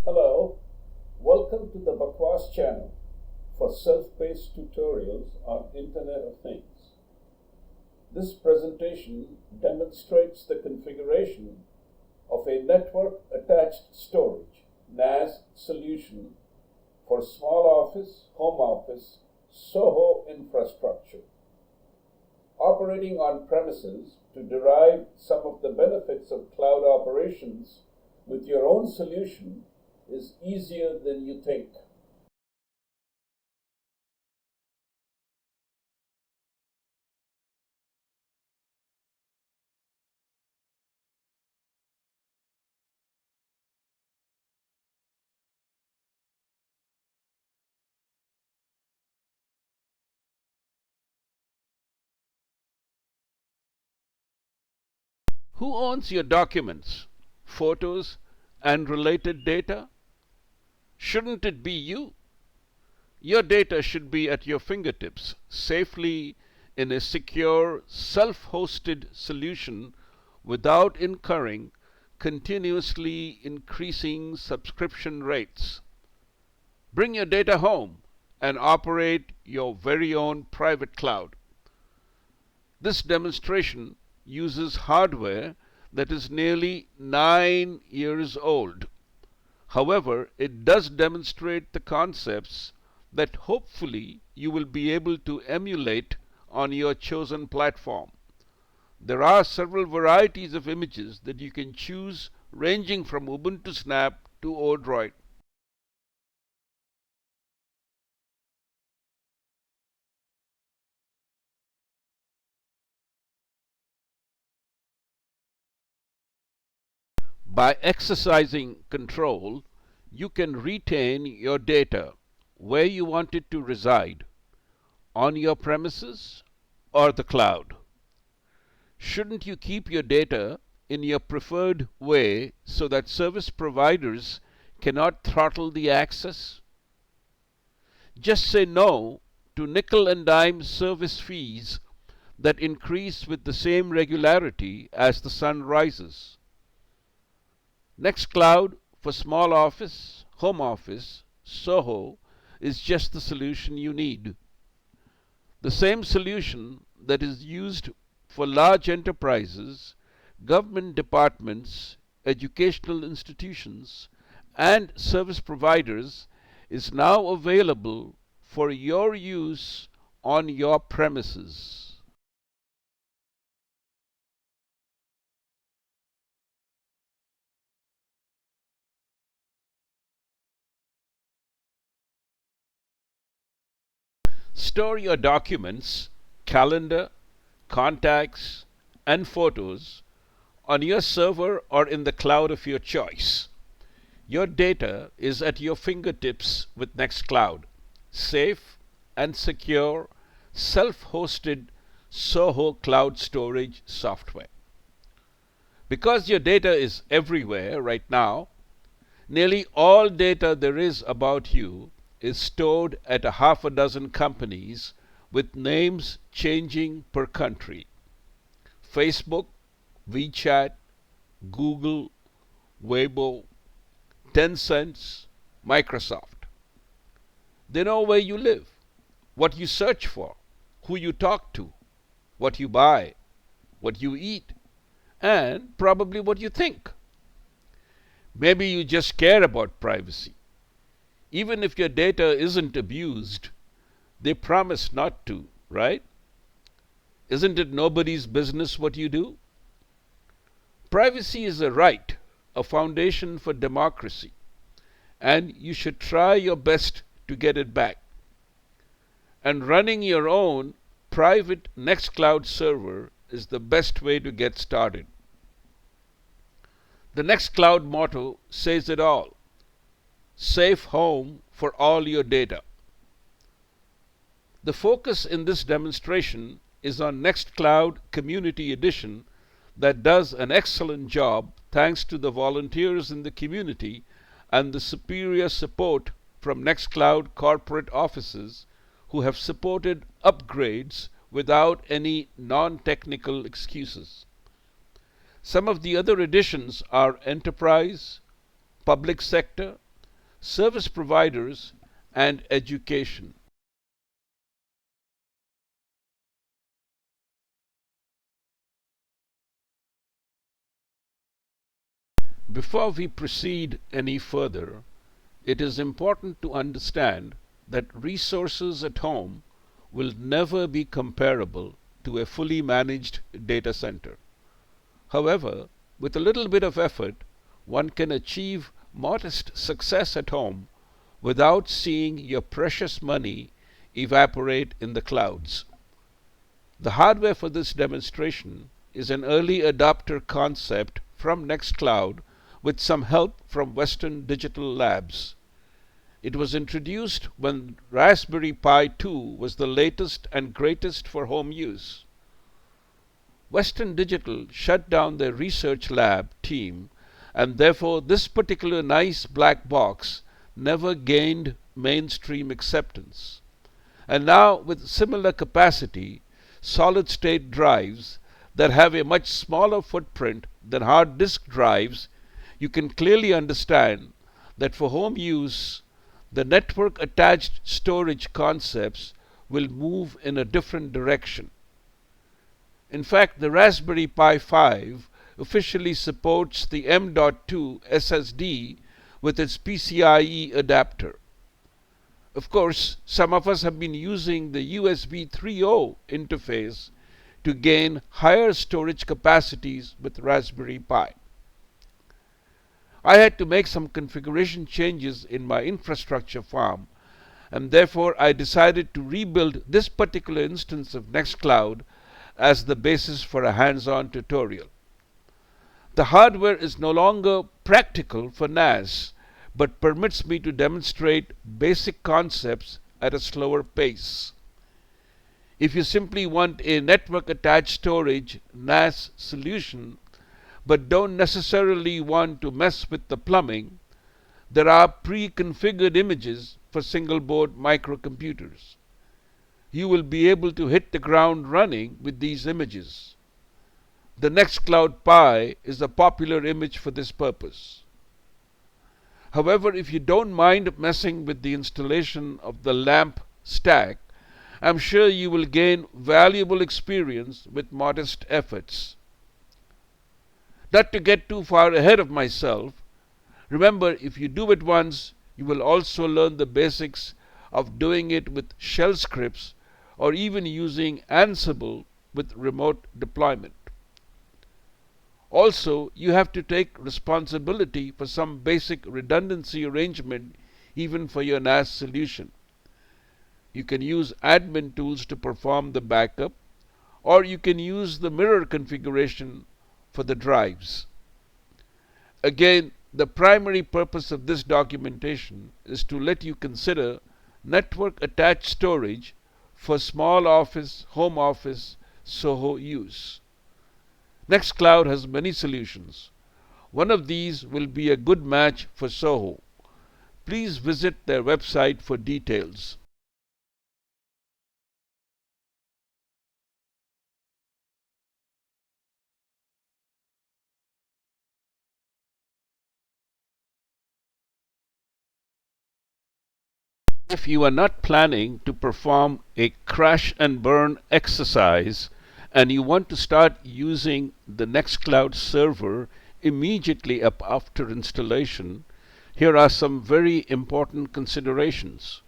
Hello, welcome to the Bakwas channel for self-paced tutorials on Internet of Things. This presentation demonstrates the configuration of a network-attached storage NAS solution for small office, home office, SOHO infrastructure. Operating on premises to derive some of the benefits of cloud operations with your own solution is easier than you think. Who owns your documents, photos, and related data? Shouldn't it be you? Your data should be at your fingertips, safely in a secure, self-hosted solution without incurring continuously increasing subscription rates. Bring your data home and operate your very own private cloud. This demonstration uses hardware that is nearly 9 years old. However, it does demonstrate the concepts that hopefully you will be able to emulate on your chosen platform. There are several varieties of images that you can choose, ranging from Ubuntu Snap to Odroid. By exercising control, you can retain your data where you want it to reside, on your premises or the cloud. Shouldn't you keep your data in your preferred way so that service providers cannot throttle the access? Just say no to nickel and dime service fees that increase with the same regularity as the sun rises. Nextcloud for small office, home office, SOHO is just the solution you need. The same solution that is used for large enterprises, government departments, educational institutions, and service providers is now available for your use on your premises. Store your documents, calendar, contacts, and photos on your server or in the cloud of your choice. Your data is at your fingertips with Nextcloud, safe and secure, self-hosted SOHO cloud storage software. Because your data is everywhere right now, nearly all data there is about you is stored at a half a dozen companies with names changing per country: Facebook, WeChat, Google, Weibo, Tencent, Microsoft. They know where you live, what you search for, who you talk to, what you buy, what you eat, and probably what you think. Maybe you just care about privacy. Even if your data isn't abused, they promise not to, right? Isn't it nobody's business what you do? Privacy is a right, a foundation for democracy, and you should try your best to get it back. And running your own private Nextcloud server is the best way to get started. The Nextcloud motto says it all: safe home for all your data. The focus in this demonstration is on Nextcloud Community Edition that does an excellent job thanks to the volunteers in the community and the superior support from Nextcloud corporate offices who have supported upgrades without any non-technical excuses. Some of the other editions are Enterprise, Public Sector, service providers, and education. Before we proceed any further, it is important to understand that resources at home will never be comparable to a fully managed data center. However, with a little bit of effort, one can achieve modest success at home without seeing your precious money evaporate in the clouds. The hardware for this demonstration is an early adopter concept from Nextcloud with some help from Western Digital Labs. It was introduced when Raspberry Pi 2 was the latest and greatest for home use. Western Digital shut down their research lab team, and therefore this particular nice black box never gained mainstream acceptance. And now, with similar capacity, solid-state drives that have a much smaller footprint than hard disk drives, you can clearly understand that for home use, the network-attached storage concepts will move in a different direction. In fact, the Raspberry Pi 5 officially supports the M.2 SSD with its PCIe adapter. Of course, some of us have been using the USB 3.0 interface to gain higher storage capacities with Raspberry Pi. I had to make some configuration changes in my infrastructure farm, and therefore I decided to rebuild this particular instance of Nextcloud as the basis for a hands-on tutorial. The hardware is no longer practical for NAS, but permits me to demonstrate basic concepts at a slower pace. If you simply want a network-attached storage NAS solution, but don't necessarily want to mess with the plumbing, there are pre-configured images for single-board microcomputers. You will be able to hit the ground running with these images. The NextcloudPi is a popular image for this purpose. However, if you don't mind messing with the installation of the LAMP stack, I'm sure you will gain valuable experience with modest efforts. Not to get too far ahead of myself, remember, if you do it once, you will also learn the basics of doing it with shell scripts or even using Ansible with remote deployment. Also, you have to take responsibility for some basic redundancy arrangement even for your NAS solution. You can use admin tools to perform the backup, or you can use the mirror configuration for the drives. Again, the primary purpose of this documentation is to let you consider network-attached storage for small office, home office, SOHO use. Nextcloud has many solutions. One of these will be a good match for SOHO. Please visit their website for details. If you are not planning to perform a crash and burn exercise and you want to start using the Nextcloud server immediately after installation, here are some very important considerations.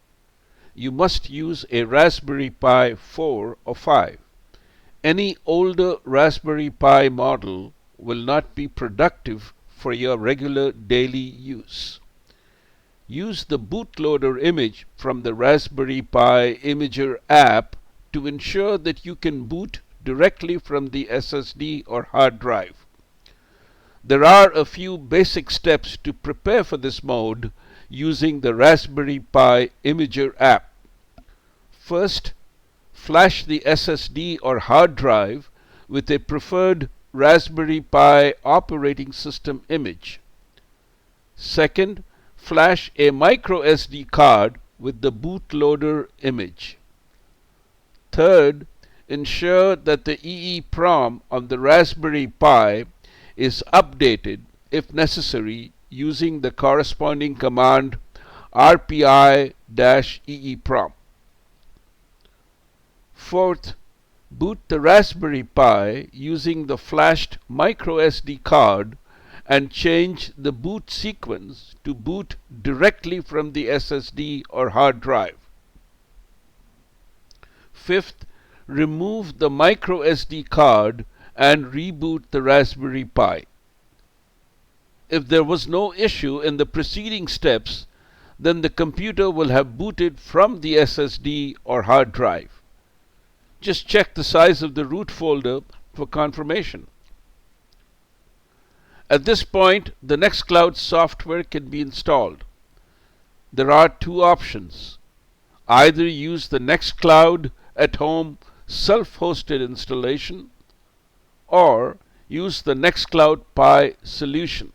You must use a Raspberry Pi 4 or 5. Any older Raspberry Pi model will not be productive for your regular daily use. Use the bootloader image from the Raspberry Pi Imager app to ensure that you can boot directly from the SSD or hard drive. There are a few basic steps to prepare for this mode using the Raspberry Pi Imager app. First, flash the SSD or hard drive with a preferred Raspberry Pi operating system image. Second, flash a micro SD card with the bootloader image. Third, ensure that the EEPROM on the Raspberry Pi is updated, if necessary, using the corresponding command rpi-eeprom. Fourth, boot the Raspberry Pi using the flashed microSD card and change the boot sequence to boot directly from the SSD or hard drive. Fifth, remove the microSD card and reboot the Raspberry Pi. If there was no issue in the preceding steps, then the computer will have booted from the SSD or hard drive. Just check the size of the root folder for confirmation. At this point, the Nextcloud software can be installed. There are two options. Either use the Nextcloud at home self-hosted installation or use the NextcloudPi solution.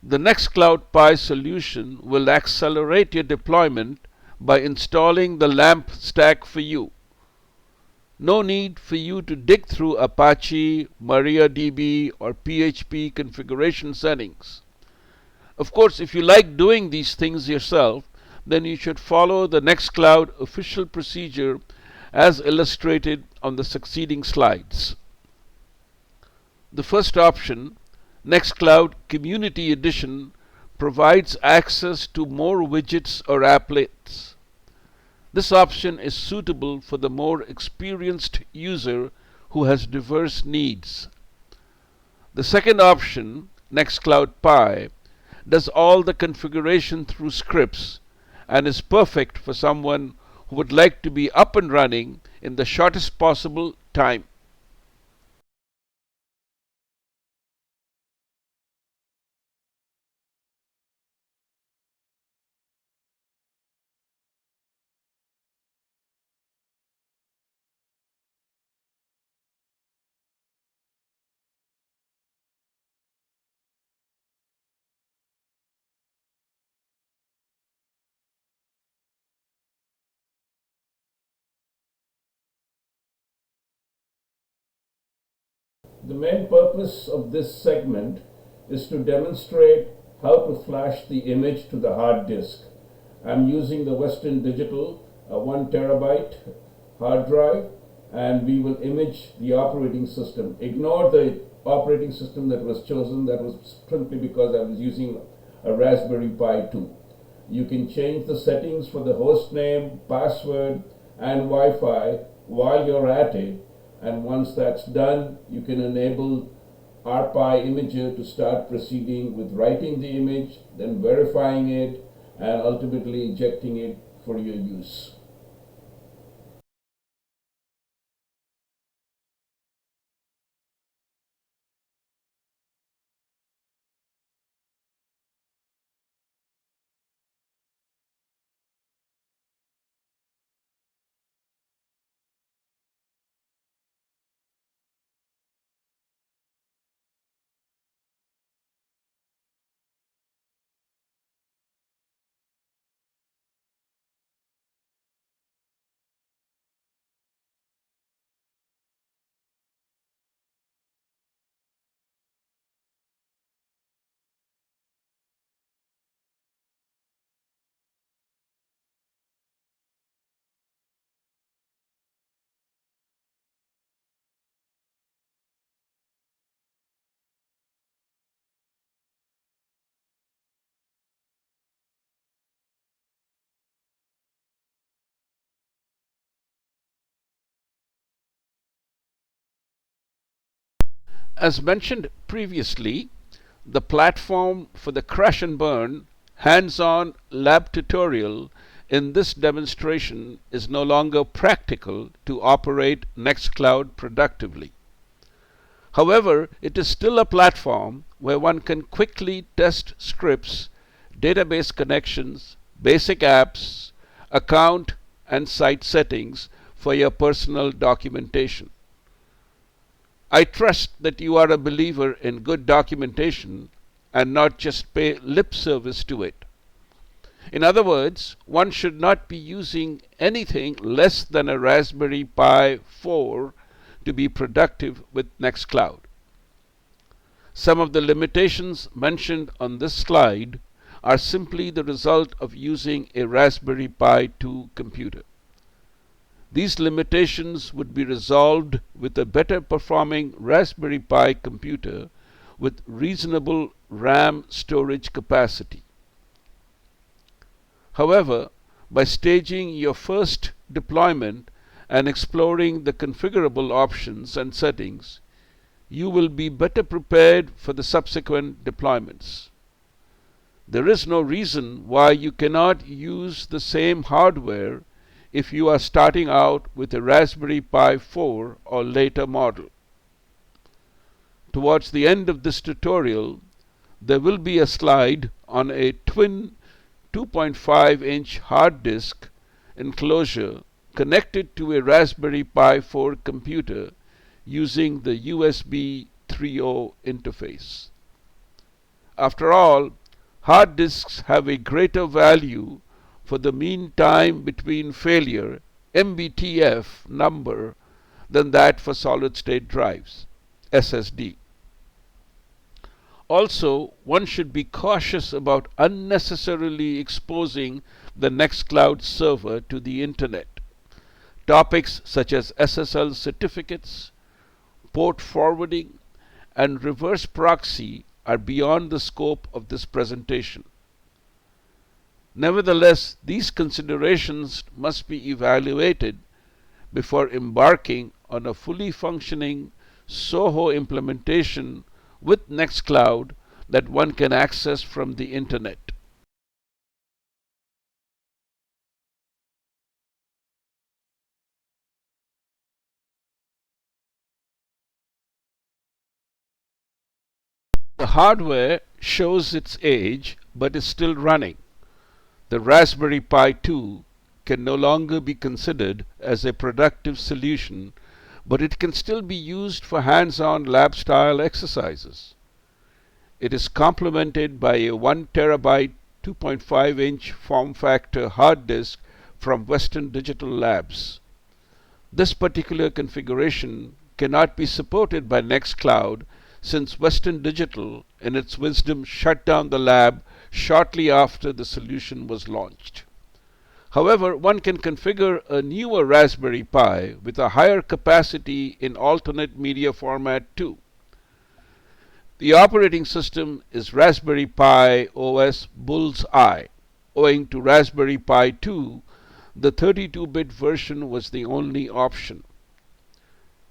The NextcloudPi solution will accelerate your deployment by installing the LAMP stack for you. No need for you to dig through Apache, MariaDB, or PHP configuration settings. Of course, if you like doing these things yourself, then you should follow the Nextcloud official procedure as illustrated on the succeeding slides. The first option, Nextcloud Community Edition, provides access to more widgets or applets. This option is suitable for the more experienced user who has diverse needs. The second option, NextcloudPi, does all the configuration through scripts and is perfect for someone who would like to be up and running in the shortest possible time. The main purpose of this segment is to demonstrate how to flash the image to the hard disk. I'm using the Western Digital 1 terabyte hard drive, and we will image the operating system. Ignore the operating system that was chosen. That was simply because I was using a Raspberry Pi 2. You can change the settings for the host name, password, and Wi-Fi while you're at it. And once that's done, you can enable rpi imager to start proceeding with writing the image, then verifying it, and ultimately ejecting it for your use. As mentioned previously, the platform for the crash and burn hands-on lab tutorial in this demonstration is no longer practical to operate Nextcloud productively. However, it is still a platform where one can quickly test scripts, database connections, basic apps, account and site settings for your personal documentation. I trust that you are a believer in good documentation and not just pay lip service to it. In other words, one should not be using anything less than a Raspberry Pi 4 to be productive with Nextcloud. Some of the limitations mentioned on this slide are simply the result of using a Raspberry Pi 2 computer. These limitations would be resolved with a better performing Raspberry Pi computer with reasonable RAM storage capacity. However, by staging your first deployment and exploring the configurable options and settings, you will be better prepared for the subsequent deployments. There is no reason why you cannot use the same hardware if you are starting out with a Raspberry Pi 4 or later model. Towards the end of this tutorial, there will be a slide on a twin 2.5-inch hard disk enclosure connected to a Raspberry Pi 4 computer using the USB 3.0 interface. After all, hard disks have a greater value for the mean time between failure (MBTF) number than that for solid-state drives (SSD). Also, one should be cautious about unnecessarily exposing the Nextcloud server to the Internet. Topics such as SSL certificates, port forwarding, and reverse proxy are beyond the scope of this presentation. Nevertheless, these considerations must be evaluated before embarking on a fully functioning SOHO implementation with Nextcloud that one can access from the Internet. The hardware shows its age but is still running. The Raspberry Pi 2 can no longer be considered as a productive solution, but it can still be used for hands-on lab-style exercises. It is complemented by a 1 terabyte 2.5-inch form factor hard disk from Western Digital Labs. This particular configuration cannot be supported by Nextcloud since Western Digital, in its wisdom, shut down the lab shortly after the solution was launched. However, one can configure a newer Raspberry Pi with a higher capacity in alternate media format too. The operating system is Raspberry Pi OS Bullseye. Owing to Raspberry Pi 2, the 32-bit version was the only option.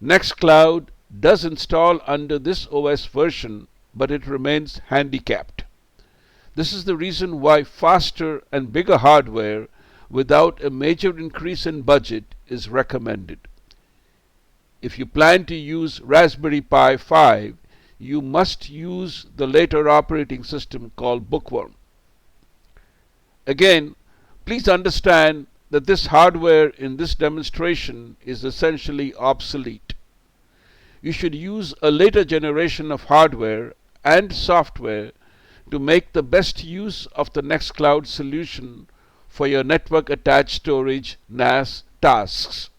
Nextcloud does install under this OS version, but it remains handicapped. This is the reason why faster and bigger hardware without a major increase in budget is recommended. If you plan to use Raspberry Pi 5, you must use the later operating system called Bookworm. Again, please understand that this hardware in this demonstration is essentially obsolete. You should use a later generation of hardware and software to make the best use of the Nextcloud solution for your network attached storage NAS tasks.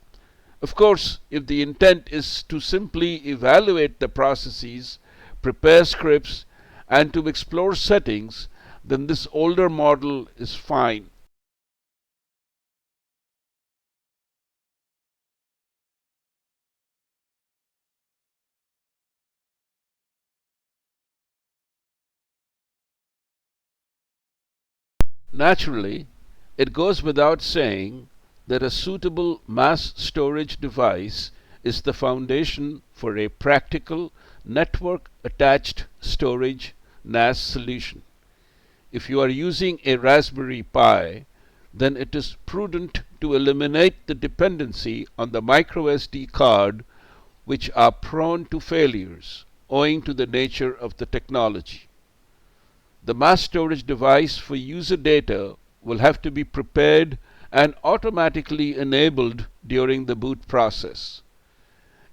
Of course, if the intent is to simply evaluate the processes, prepare scripts, and to explore settings, then this older model is fine. Naturally, it goes without saying that a suitable mass storage device is the foundation for a practical network-attached storage NAS solution. If you are using a Raspberry Pi, then it is prudent to eliminate the dependency on the microSD card, which are prone to failures owing to the nature of the technology. The mass storage device for user data will have to be prepared and automatically enabled during the boot process.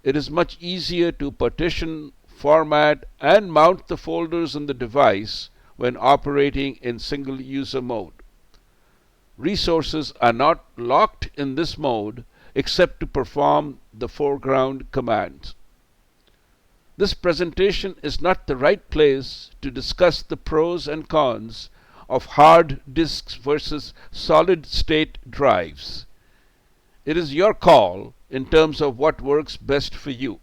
It is much easier to partition, format, and mount the folders on the device when operating in single-user mode. Resources are not locked in this mode except to perform the foreground commands. This presentation is not the right place to discuss the pros and cons of hard disks versus solid state drives. It is your call in terms of what works best for you.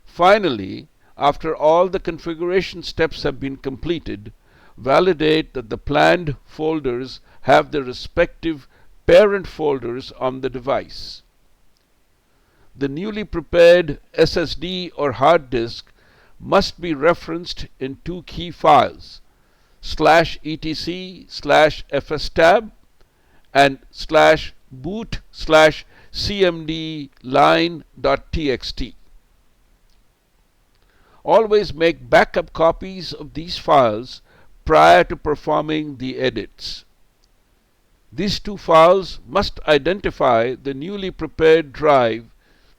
Finally, after all the configuration steps have been completed, validate that the planned folders have the respective parent folders on the device. The newly prepared SSD or hard disk must be referenced in two key files, /etc/fstab and /boot/cmd-line.txt. Always make backup copies of these files prior to performing the edits. These two files must identify the newly prepared drive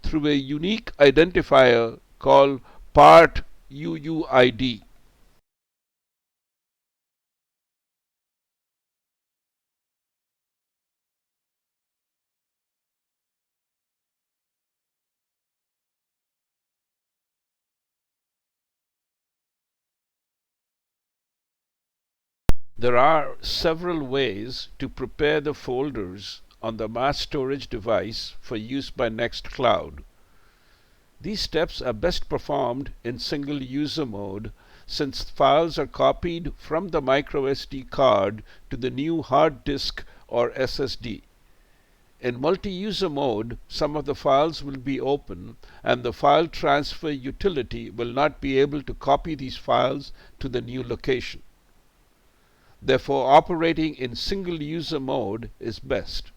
through a unique identifier called part UUID. There are several ways to prepare the folders on the mass storage device for use by Nextcloud. These steps are best performed in single user mode since files are copied from the microSD card to the new hard disk or SSD. In multi-user mode, some of the files will be open and the file transfer utility will not be able to copy these files to the new location. Therefore, operating in single user mode is best.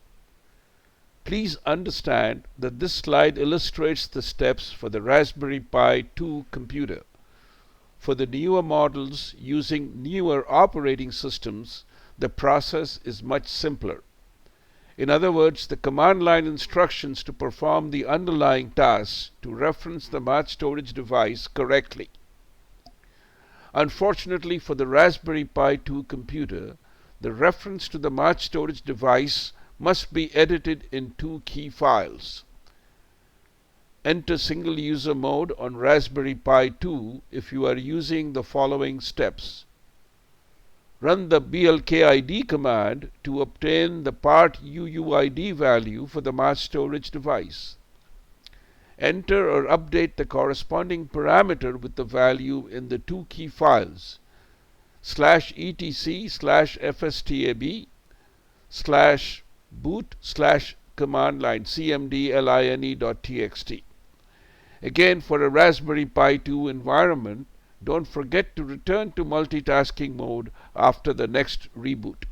Please understand that this slide illustrates the steps for the Raspberry Pi 2 computer. For the newer models using newer operating systems, the process is much simpler. In other words, the command line instructions to perform the underlying tasks to reference the mass storage device correctly. Unfortunately for the Raspberry Pi 2 computer, the reference to the mass storage device must be edited in two key files. Enter single user mode on Raspberry Pi 2 if you are using the following steps. Run the blkid command to obtain the part UUID value for the mass storage device. Enter or update the corresponding parameter with the value in the two key files /etc/fstab /boot/command line cmd-line.txt. Again, for a Raspberry Pi 2 environment, don't forget to return to multitasking mode after the next reboot.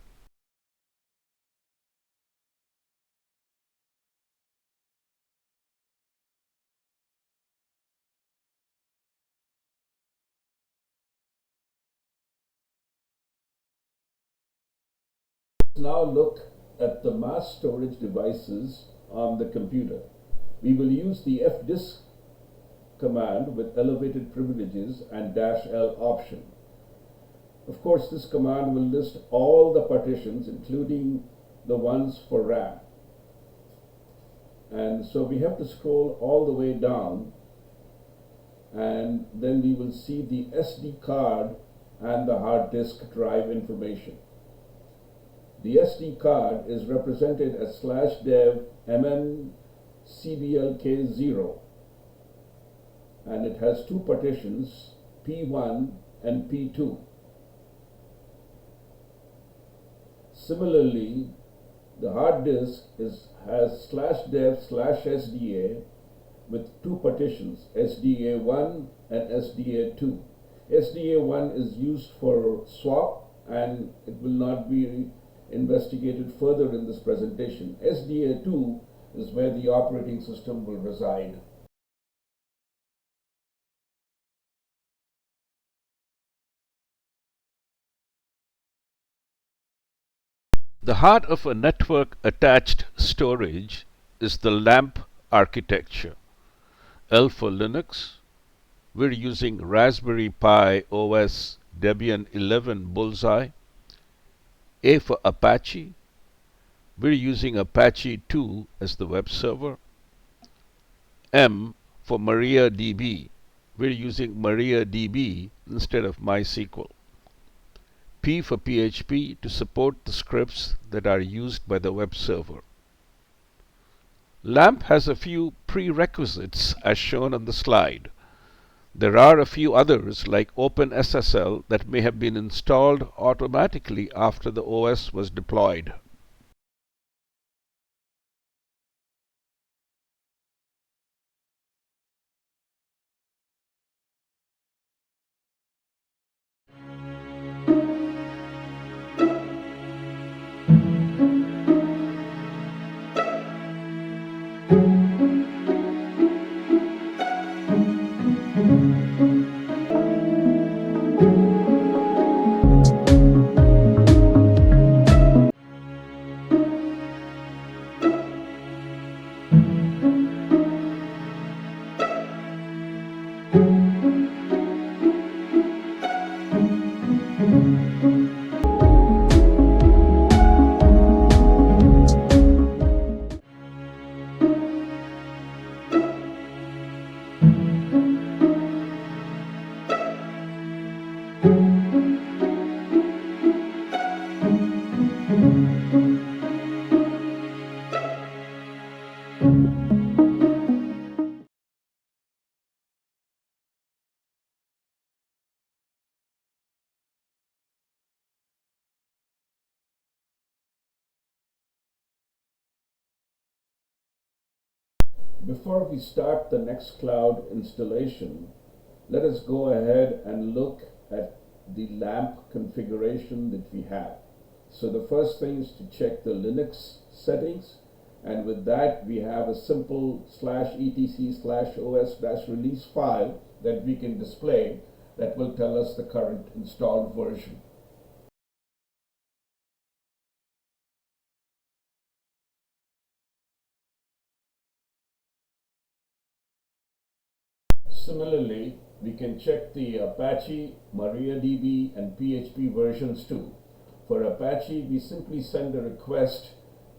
Now look at the mass storage devices on the computer. We will use the fdisk command with elevated privileges and -L option. Of course, this command will list all the partitions, including the ones for RAM. And so we have to scroll all the way down, and then we will see the SD card and the hard disk drive information. The SD card is represented as /dev mmcblk0, and it has two partitions, P1 and P2. Similarly, the hard disk has /dev/SDA with two partitions, SDA1 and SDA2. SDA1 is used for swap, and it will not be investigated further in this presentation. SDA2 is where the operating system will reside. The heart of a network-attached storage is the LAMP architecture. L for Linux. We're using Raspberry Pi OS Debian 11 Bullseye. A for Apache. We're using Apache 2 as the web server. M for MariaDB. We're using MariaDB instead of MySQL. P for PHP to support the scripts that are used by the web server. LAMP has a few prerequisites as shown on the slide. There are a few others like OpenSSL that may have been installed automatically after the OS was deployed. Before we start the Nextcloud installation, let us go ahead and look at the LAMP configuration that we have. So the first thing is to check the Linux settings, and with that we have a simple /etc/os-release file that we can display that will tell us the current installed version. Similarly, we can check the Apache, MariaDB, and PHP versions too. For Apache, we simply send a request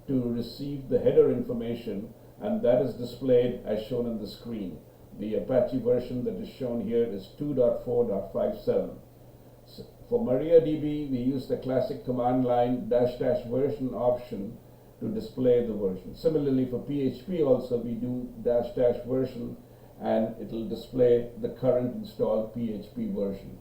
to receive the header information, and that is displayed as shown on the screen. The Apache version that is shown here is 2.4.57. For MariaDB, we use the classic command line --version option to display the version. Similarly, for PHP also we do --version, and it will display the current installed PHP version.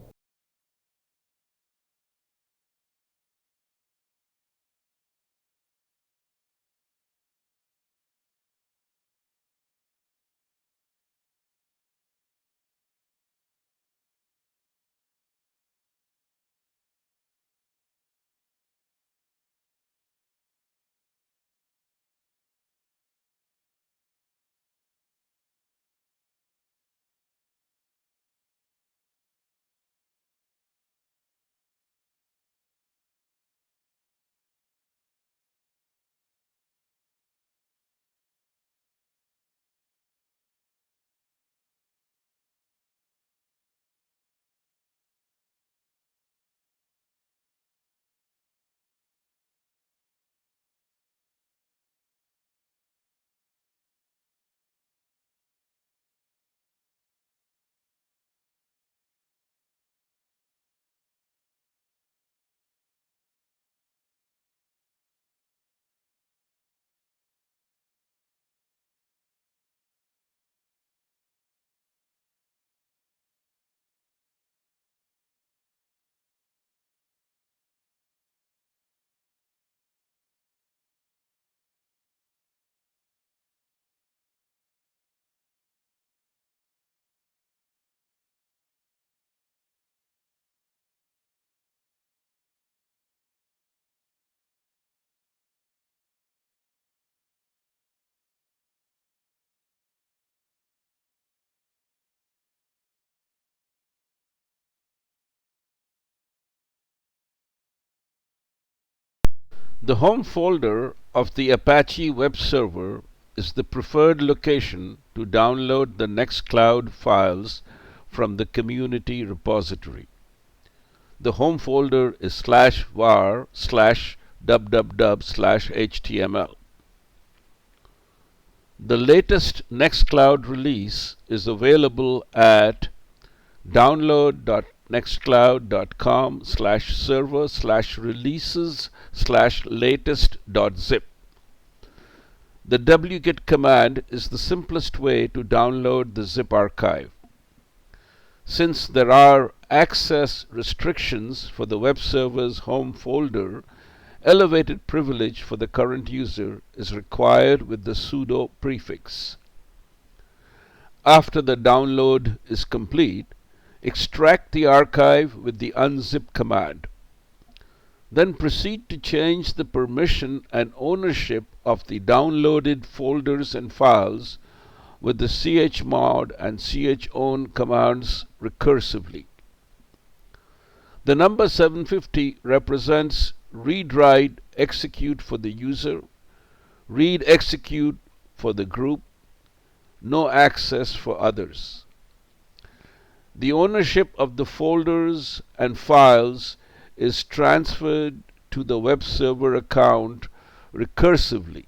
The home folder of the Apache web server is the preferred location to download the Nextcloud files from the community repository. The home folder is /var/www/html. The latest Nextcloud release is available at download.nextcloud.com. nextcloud.com/server/releases/latest.zip. The wget command is the simplest way to download the zip archive. Since there are access restrictions for the web server's home folder, elevated privilege for the current user is required with the sudo prefix. After the download is complete, extract the archive with the unzip command. Then proceed to change the permission and ownership of the downloaded folders and files with the chmod and chown commands recursively. The number 750 represents read-write execute for the user, read execute for the group, no access for others. The ownership of the folders and files is transferred to the web server account recursively.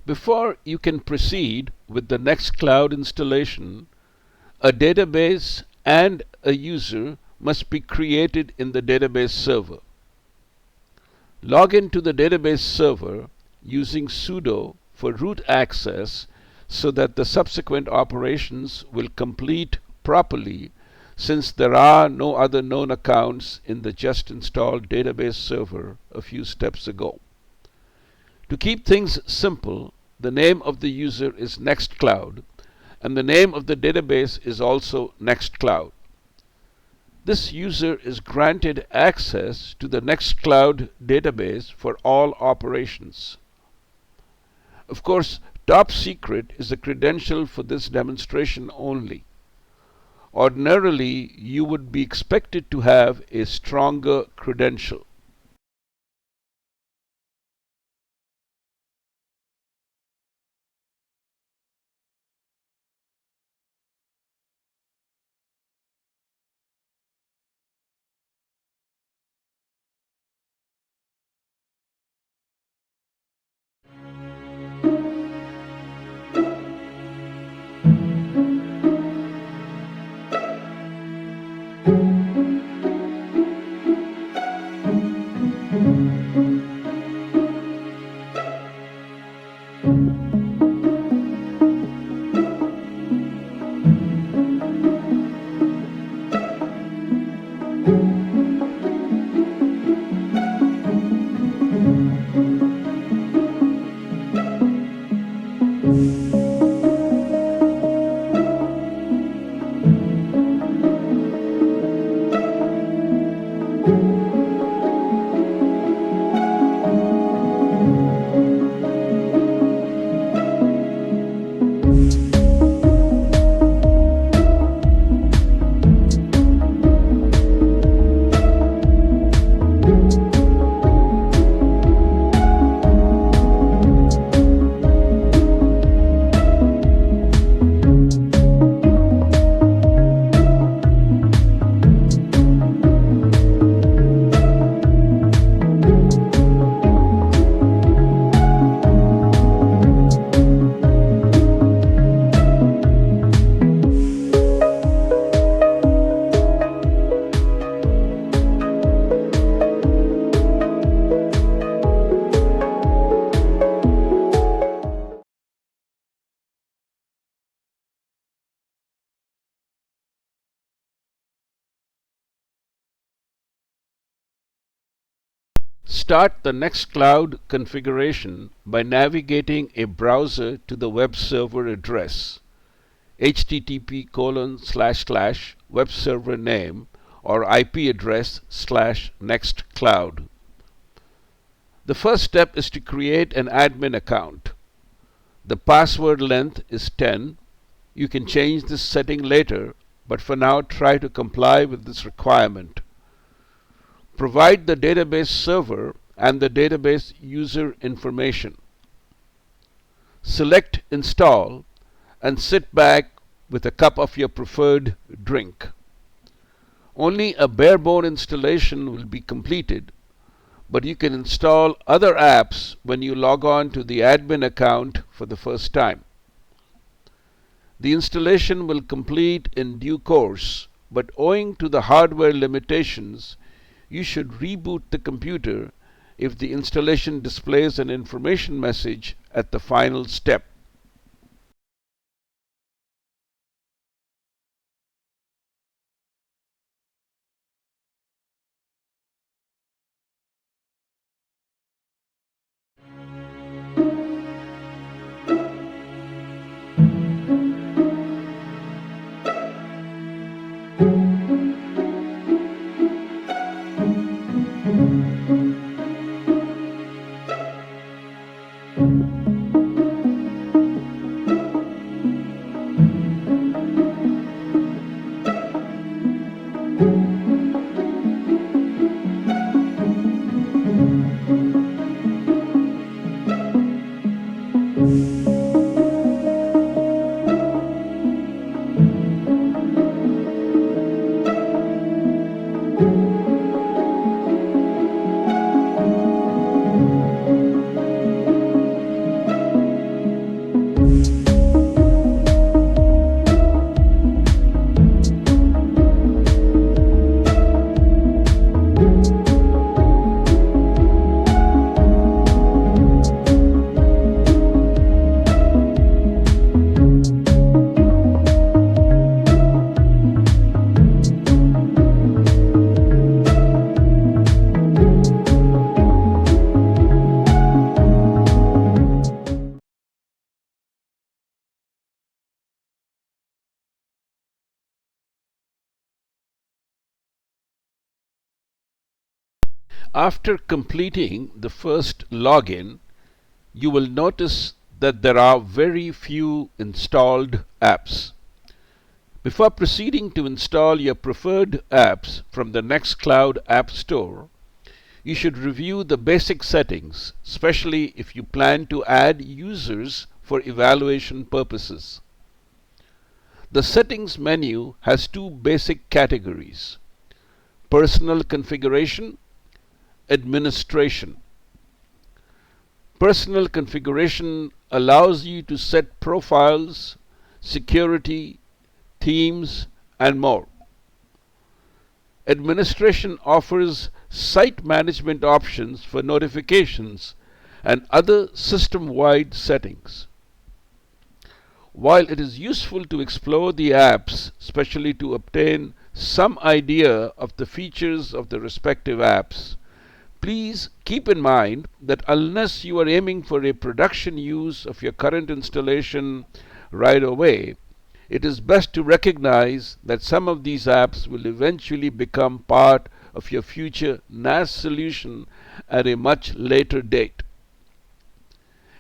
Before you can proceed with the Nextcloud installation, a database and a user must be created in the database server. Log into the database server using sudo for root access so that the subsequent operations will complete properly, since there are no other known accounts in the just installed database server a few steps ago. To keep things simple, the name of the user is Nextcloud and the name of the database is also Nextcloud. This user is granted access to the Nextcloud database for all operations. Of course, top secret is a credential for this demonstration only. Ordinarily, you would be expected to have a stronger credential. Start the Nextcloud configuration by navigating a browser to the web server address http://web server name or IP address /nextcloud. The first step is to create an admin account. The password length is 10. You can change this setting later, but for now try to comply with this requirement. Provide the database server and the database user information. Select Install and sit back with a cup of your preferred drink. Only a bare-bone installation will be completed, but you can install other apps when you log on to the admin account for the first time. The installation will complete in due course, but owing to the hardware limitations, you should reboot the computer if the installation displays an information message at the final step. After completing the first login, you will notice that there are very few installed apps. Before proceeding to install your preferred apps from the Nextcloud App Store, you should review the basic settings, especially if you plan to add users for evaluation purposes. The settings menu has two basic categories: personal configuration, administration. Personal configuration allows you to set profiles, security, themes, and more. Administration offers site management options for notifications and other system-wide settings. While it is useful to explore the apps, especially to obtain some idea of the features of the respective apps, please keep in mind that unless you are aiming for a production use of your current installation right away, it is best to recognize that some of these apps will eventually become part of your future NAS solution at a much later date.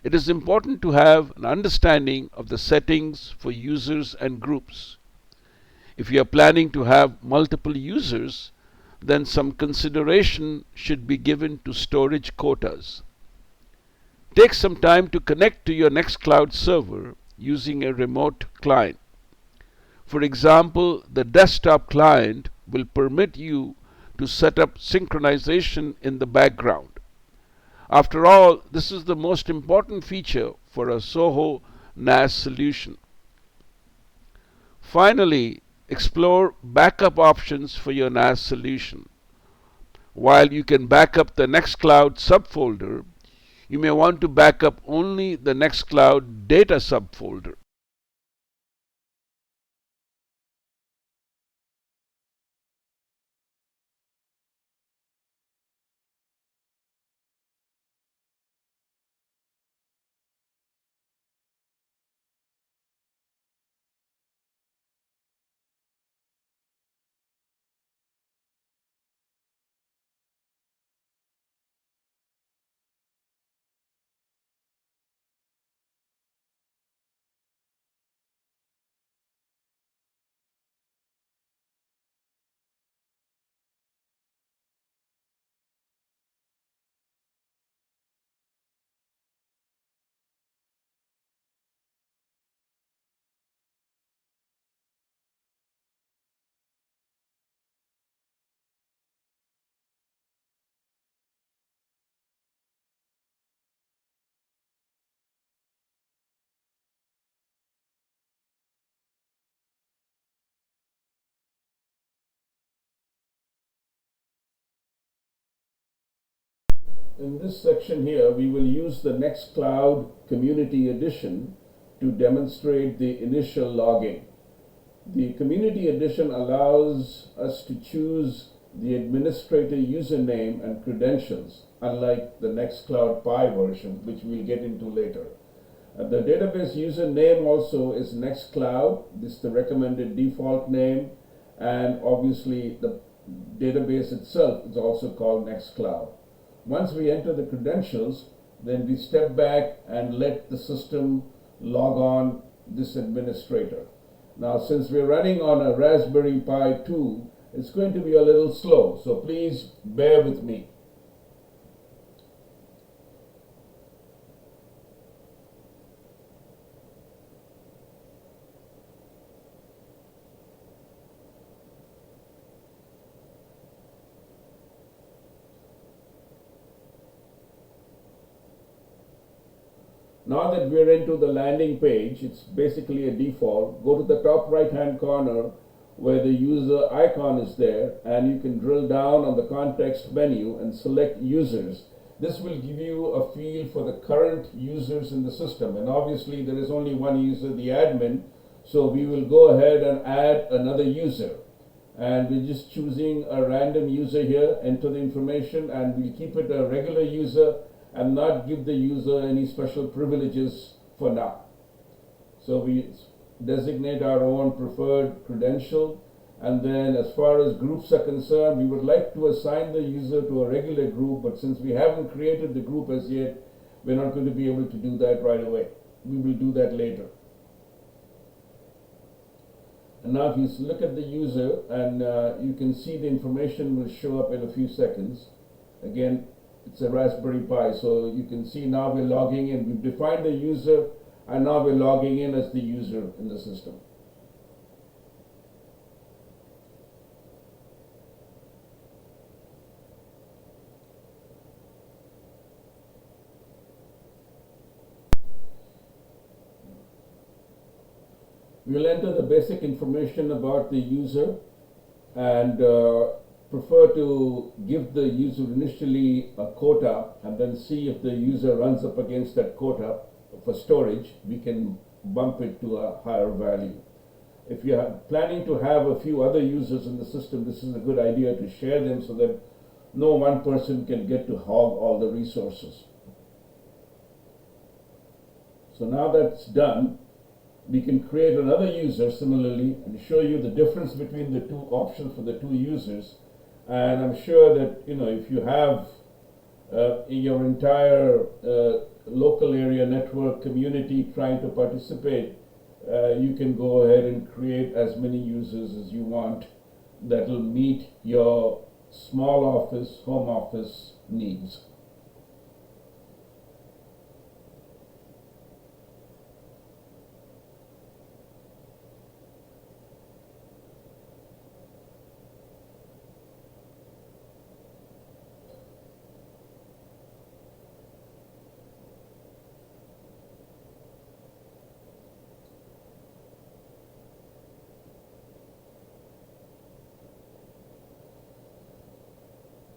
It is important to have an understanding of the settings for users and groups. If you are planning to have multiple users, then some consideration should be given to storage quotas. Take some time to connect to your Nextcloud server using a remote client. For example, the desktop client will permit you to set up synchronization in the background. After all, this is the most important feature for a SOHO NAS solution. Finally, explore backup options for your NAS solution. While you can backup the Nextcloud subfolder, you may want to backup only the Nextcloud data subfolder. In this section here, we will use the Nextcloud Community Edition to demonstrate the initial logging. The Community Edition allows us to choose the administrator username and credentials, unlike the NextcloudPi version, which we'll get into later. The database username also is Nextcloud. This is the recommended default name, and obviously the database itself is also called Nextcloud. Once we enter the credentials, then we step back and let the system log on this administrator. Now, since we're running on a Raspberry Pi 2, it's going to be a little slow, so please bear with me. Now that we're into the landing page, it's basically a default. Go to the top right hand corner where the user icon is there, and you can drill down on the context menu and select users. This will give you a feel for the current users in the system, and obviously there is only one user, the admin, so we will go ahead and add another user. And we're just choosing a random user here, enter the information, and we'll keep it a regular user and not give the user any special privileges for now. So we designate our own preferred credential, And then as far as groups are concerned, we would like to assign the user to a regular group, but since we haven't created the group as yet, we're not going to be able to do that right away. We will do that later. And now if you look at the user, and you can see the information will show up in a few seconds. Again, it's a Raspberry Pi, so you can see now we're logging in. We've defined the user, and now we're logging in as the user in the system. We will enter the basic information about the user and prefer to give the user initially a quota and then see if the user runs up against that quota for storage. We can bump it to a higher value. If you are planning to have a few other users in the system, this is a good idea to share them so that no one person can get to hog all the resources. So now that's done, we can create another user similarly and show you the difference between the two options for the two users. And I'm sure that, you know, if you have your entire local area network community trying to participate, you can go ahead and create as many users as you want that will meet your small office, home office needs.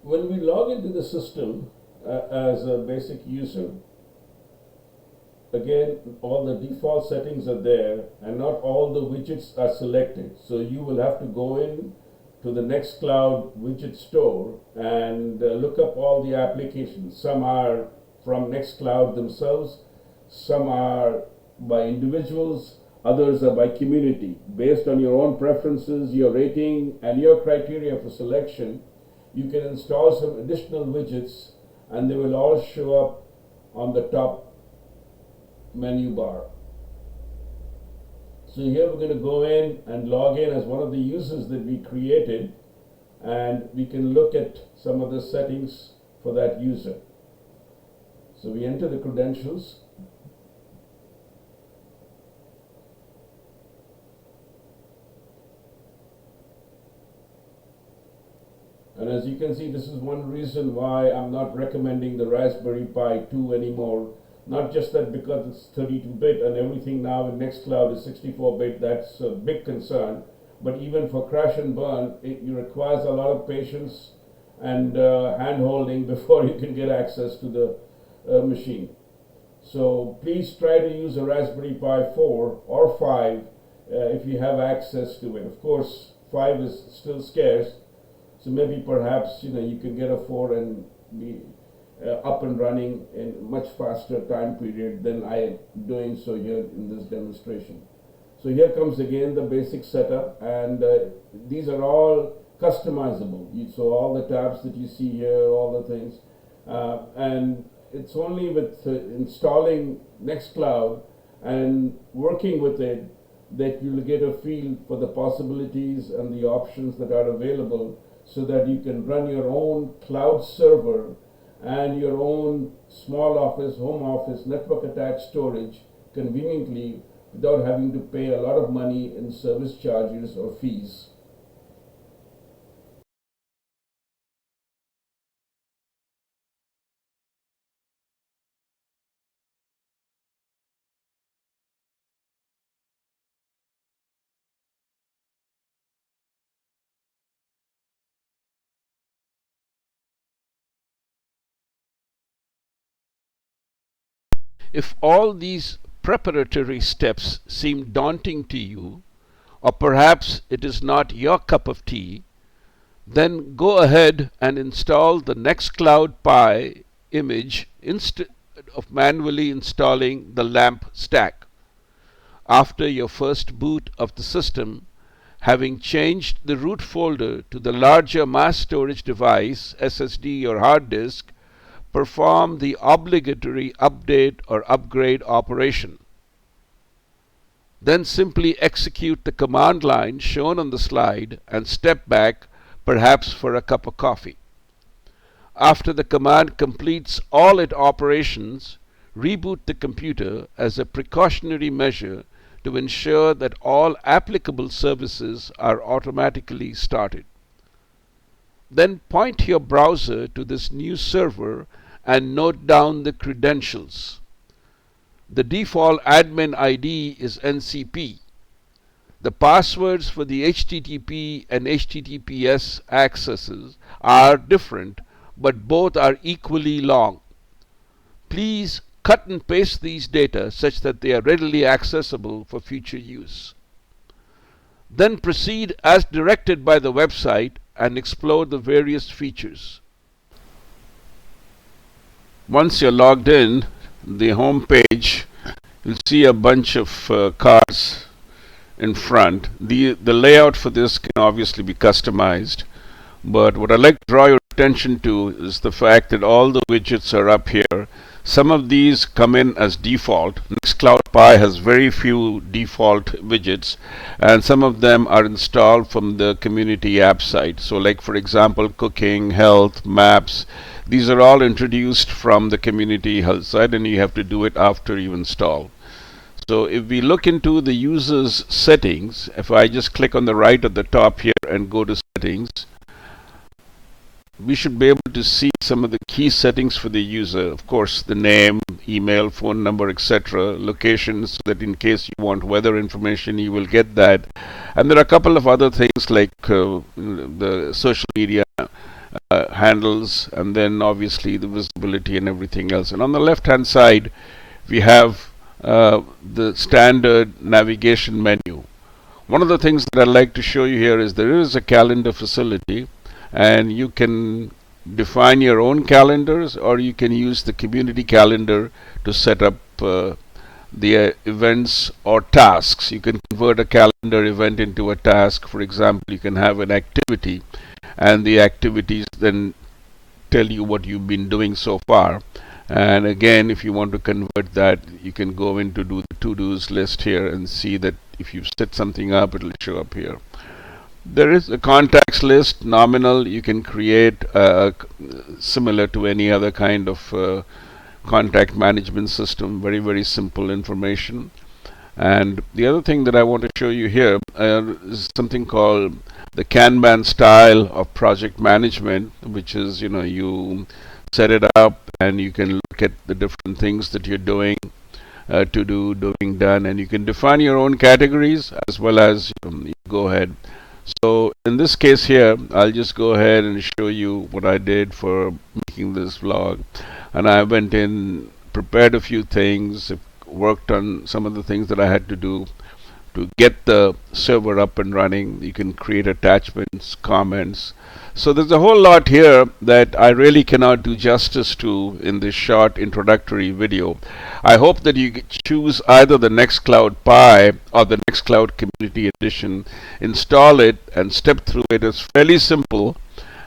When we log into the system as a basic user, again, all the default settings are there and not all the widgets are selected. So you will have to go in to the Nextcloud widget store and look up all the applications. Some are from Nextcloud themselves, some are by individuals, others are by community. Based on your own preferences, your rating, and your criteria for selection, you can install some additional widgets and they will all show up on the top menu bar. So here we're going to go in and log in as one of the users that we created, and we can look at some of the settings for that user. So we enter the credentials. And as you can see, this is one reason why I'm not recommending the Raspberry Pi 2 anymore. Not just that because it's 32-bit and everything now in Nextcloud is 64-bit, that's a big concern. But even for crash and burn, it requires a lot of patience and hand-holding before you can get access to the machine. So please try to use a Raspberry Pi 4 or 5 if you have access to it. Of course, 5 is still scarce. So maybe perhaps you can get a 4 and be up and running in a much faster time period than I am doing so here in this demonstration. So here comes again the basic setup, and these are all customizable. So all the tabs that you see here, all the things, and it's only with installing Nextcloud and working with it that you'll get a feel for the possibilities and the options that are available, so that you can run your own cloud server and your own small office, home office, network attached storage conveniently without having to pay a lot of money in service charges or fees. If all these preparatory steps seem daunting to you, or perhaps it is not your cup of tea, then go ahead and install the NextcloudPi image instead of manually installing the LAMP stack. After your first boot of the system, having changed the root folder to the larger mass storage device, SSD or hard disk, perform the obligatory update or upgrade operation. Then simply execute the command line shown on the slide and step back, perhaps for a cup of coffee. After the command completes all its operations, reboot the computer as a precautionary measure to ensure that all applicable services are automatically started. Then point your browser to this new server and note down the credentials. The default admin ID is NCP. The passwords for the HTTP and HTTPS accesses are different, but both are equally long. Please cut and paste these data such that they are readily accessible for future use. Then proceed as directed by the website and explore the various features. Once you're logged in, the home page, you'll see a bunch of cards in front. The layout for this can obviously be customized, but what I'd like to draw your attention to is the fact that all the widgets are up here. Some of these come in as default. NextcloudPi has very few default widgets, and some of them are installed from the community app site. So like for example, cooking, health, maps, these are all introduced from the community health site, and you have to do it after you install. So if we look into the user's settings, if I just click on the right at the top here and go to settings, we should be able to see some of the key settings for the user. Of course, the name, email, phone number, etc., locations, so that in case you want weather information, you will get that. And there are a couple of other things like the social media handles, and then obviously the visibility and everything else. And on the left hand side, we have the standard navigation menu. One of the things that I'd like to show you here is there is a calendar facility, and you can define your own calendars, or you can use the community calendar to set up the events or tasks. You can convert a calendar event into a task. For example, you can have an activity, and the activities then tell you what you've been doing so far. And again, if you want to convert that, you can go in to do the to-dos list here and see that if you set something up, it will show up here. There is a contacts list, nominal. You can create similar to any other kind of contact management system. Very, very simple information. And the other thing that I want to show you here is something called the Kanban style of project management, which is, you set it up and you can look at the different things that you're doing, doing, done, and you can define your own categories as well as you go ahead. So in this case here, I'll just go ahead and show you what I did for making this vlog. And I went in, prepared a few things, worked on some of the things that I had to do to get the server up and running. You can create attachments, comments. So there's a whole lot here that I really cannot do justice to in this short introductory video. I hope that you choose either the NextcloudPi or the Nextcloud Community Edition, install it and step through it. It's fairly simple,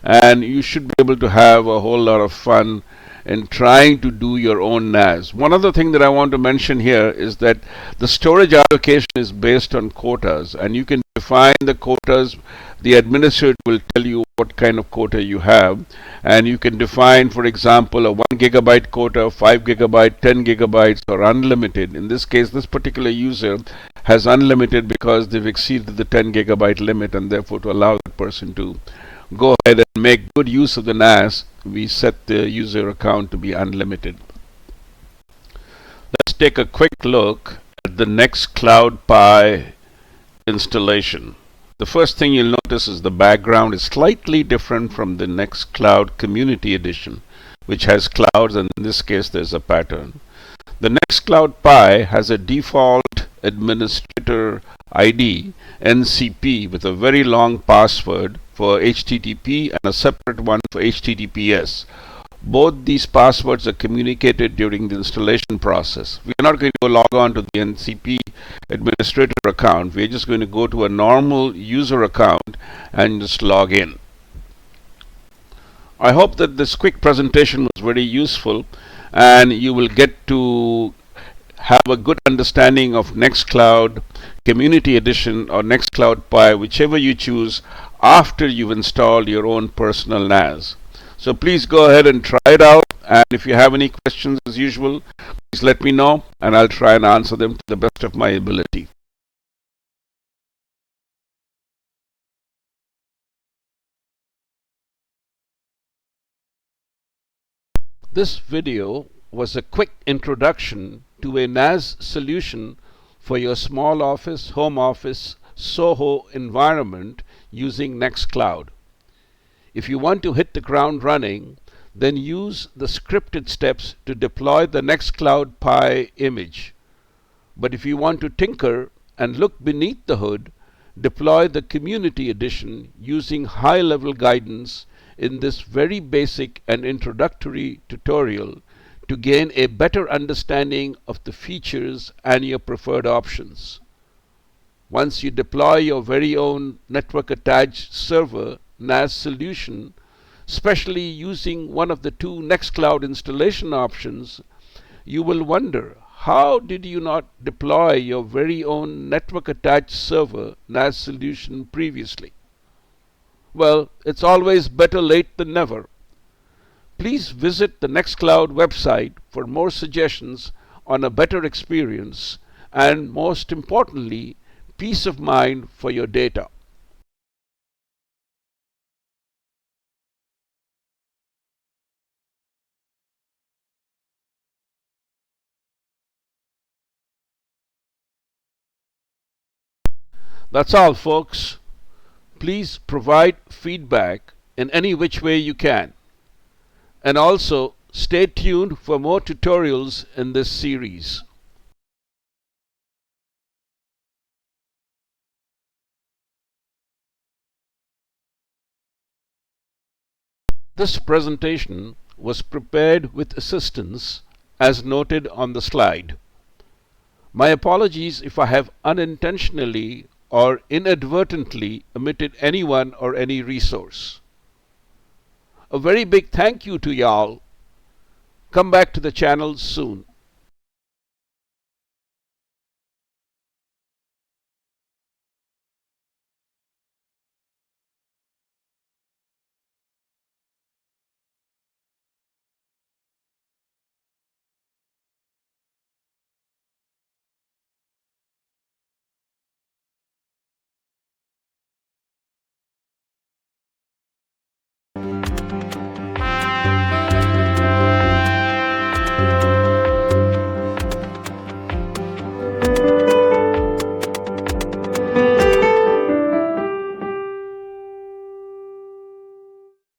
and you should be able to have a whole lot of fun in trying to do your own NAS. One other thing that I want to mention here is that the storage allocation is based on quotas, and you can define the quotas. The administrator will tell you what kind of quota you have, and you can define, for example, a 1 gigabyte quota, 5 gigabyte, 10 gigabytes, or unlimited. In this case, this particular user has unlimited because they've exceeded the 10 gigabyte limit, and therefore to allow that person to go ahead and make good use of the NAS, we set the user account to be unlimited. Let's take a quick look at the NextcloudPi installation. The first thing you'll notice is the background is slightly different from the Nextcloud Community Edition, which has clouds, and in this case there's a pattern. The NextcloudPi has a default administrator ID, NCP, with a very long password for HTTP and a separate one for HTTPS. both these passwords are communicated during the installation process. We are not going to log on to the NCP administrator account. We are just going to go to a normal user account and just log in. I hope that this quick presentation was very useful and you will get to have a good understanding of Nextcloud Community Edition or NextcloudPi, whichever you choose, after you've installed your own personal NAS. So please go ahead and try it out, and if you have any questions as usual, please let me know and I'll try and answer them to the best of my ability. This video was a quick introduction to a NAS solution for your small office, home office, SOHO environment using Nextcloud. If you want to hit the ground running, then use the scripted steps to deploy the NextcloudPi image. But if you want to tinker and look beneath the hood, deploy the Community Edition using high-level guidance in this very basic and introductory tutorial to gain a better understanding of the features and your preferred options. Once you deploy your very own network-attached server NAS solution, especially using one of the two Nextcloud installation options, you will wonder, how did you not deploy your very own network-attached server NAS solution previously? Well, it's always better late than never. Please visit the Nextcloud website for more suggestions on a better experience and, most importantly, peace of mind for your data. That's all, folks. Please provide feedback in any which way you can. And also, stay tuned for more tutorials in this series. This presentation was prepared with assistance as noted on the slide. My apologies if I have unintentionally or inadvertently omitted anyone or any resource. A very big thank you to y'all. Come back to the channel soon.